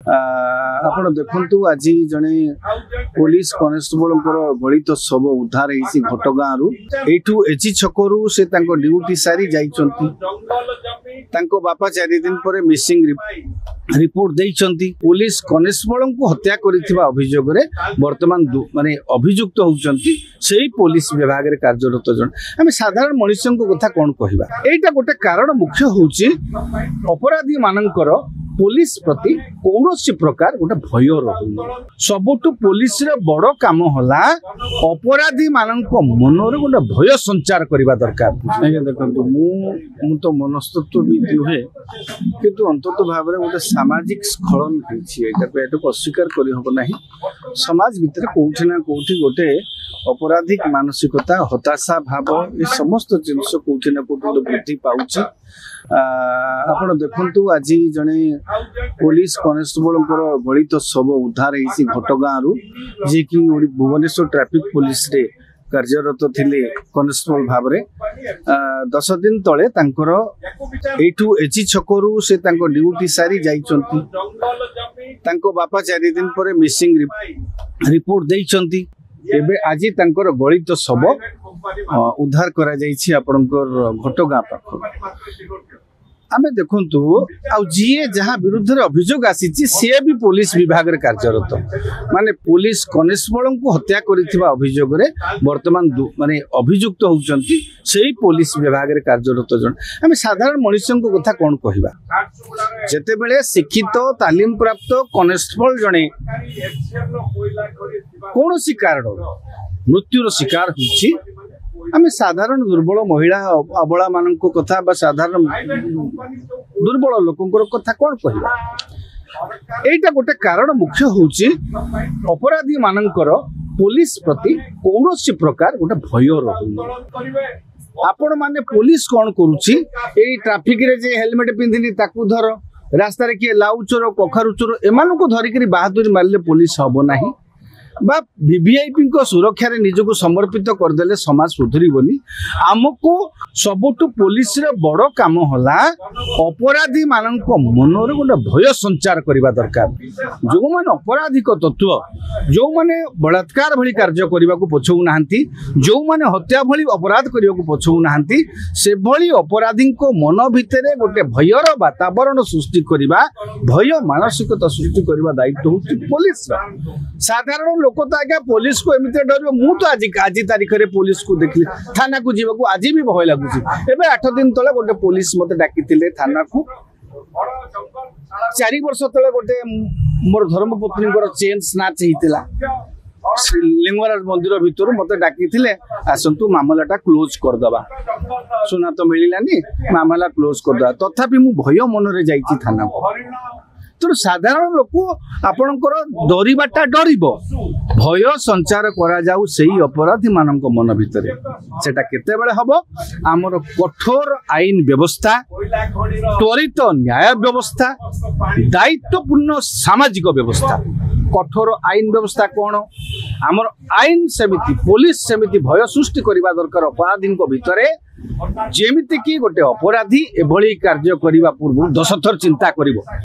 ଆପଣ ଦେଖନ୍ତୁ ଆଜି ଜଣେ पुलिस कनेस्टेबल गलित शव उद्धार होती घटगाँ एठू एची छकरू से ड्यूटी सारी जाइछंती बापा 4 दिन पर मिसिंग रिपोर्ट देइछंती पुलिस कनेस्टेबल को हत्या करिथिबा अभियोग रे वर्तमान माने अभियुक्त होउछंती सेही पुलिस विभाग रे कार्यरत जन आमे साधारण मनुष्य को कथा कोन कहिबा एटा गोटे कारण मुख्य होउची अपराधी मानकर पुलिस प्रति कौनसी प्रकार गोटे भय रहुनी सबुठु पुलिस रे बड़ काम होला अपराधी मानक मन रे गोटे भय संचार करबा दरकार देखंतु मु तो मनस्तत्व भी दुहे किंतु अंतत भाव रे गोटे सामाजिक स्खलन होईछि एटा को एटा अस्वीकार करि हबो नाही समाज भीतर कोठी ना कोठी गोटे अपराधिक मानसिकता हताशा भाव ये समस्त जिनस कोठी ना कोठी वृद्धि पाउछि आपण देखंतु आज जने पुलिस कनेस्टेबल गलित शव उद्धार होती घटगाँ जी कि भुवनेश्वर ट्रैफिक पुलिस रे कार्यरत थिले कनेस्टेबल भाव रे 10 दिन तले तांकर एठू एची छकरू से ड्यूटी सारी जाइछंती बापा 4 दिन पर मिसिंग रिपोर्ट देइछंती एबे आजी तांकर गलित शव उद्धार करा जाइछि आपनकर घटगाँ पाख आमे देखंतु आ जीए जहाँ विरुद्ध रे अभियोग आसीछि से भी पुलिस विभाग रे कार्यरत माने पुलिस कनेस्टेबल को हत्या करिथिबा अभियोग रे वर्तमान माने अभियुक्त होउछंती सेही पुलिस विभाग रे कार्यरत जन आमे साधारण मनुष्य को कथा कोन कहिबा जेते बेले शिक्षित तालीम प्राप्त कनेस्टेबल जने कोनोसी कारण मृत्युर शिकार होछि आमे साधारण दुर्बल महिला अबला मानक कथा बा साधारण दुर्बल लोकंकर कथा कोन कहिबा एटा गोटे कारण मुख्य होउची अपराधी मानकर पुलिस प्रति कौनसी प्रकार गोटे भय रहुनी आपण माने पुलिस कोन करूची ए ट्रैफिक रे जे हेलमेट पिंधिनी ताकू धर रास्ता रे के लाउ चोर कखारु चोर एमान को धरि करी बहादुरी मारले पुलिस हबो नाही बा वीवीआईपी को सुरक्षा रे निजको समर्पित करदेले समाज सुधरीबनी आमको सबुठु पुलिस रे बड़ काम होला अपराधी मानक मन रे गोटे भय संचार करबा दरकार जो माने अपराधिक तत्व जो माने बलात्कार भली कार्य करबा को पछौ नाहंती जो माने हत्या भली अपराध करबा को पछौ नाहंती से भली अपराधी को मन भितरे गोटे भयर वातावरण सृष्टि करबा भय मानसिकता सृष्टि करबा दायित्व होती पुलिस साधारण लोक तो आज्ञा पुलिस को एमती डर मु तो आज तारीख में पुलिस को देखली थाना को जीवा आज भी भय लगुच एवं 8 दिन तले गोटे पुलिस मत डाकी थाना को 4 वर्ष तले गोटे मोर धर्मपत्नी चेन स्नाच होता लिंगराज मंदिर भितर मत डाकी आसतु मामलाटा क्लोज करदबा सुना तो मिलानी मामला क्लोज करदबा तथापि मु भय मन रे जाइछि थाना को तो साधारण लोक आपणकर डरवाटा डर भय संचार करा जाऊ सही अपराधी मानक मन भितर सेटा केते बेले हबो आमर कठोर आईन व्यवस्था त्वरित न्याय व्यवस्था दायित्वपूर्ण सामाजिक व्यवस्था कठोर आईन व्यवस्था कौन आमर आईन सेमिति पुलिस सेमिति भय सृष्टि करबा दरकार अपराधी भितरे जेमिति कि गोटे अपराधी एभली कार्य करबा पूर्व 10 थर चिंता करिवो।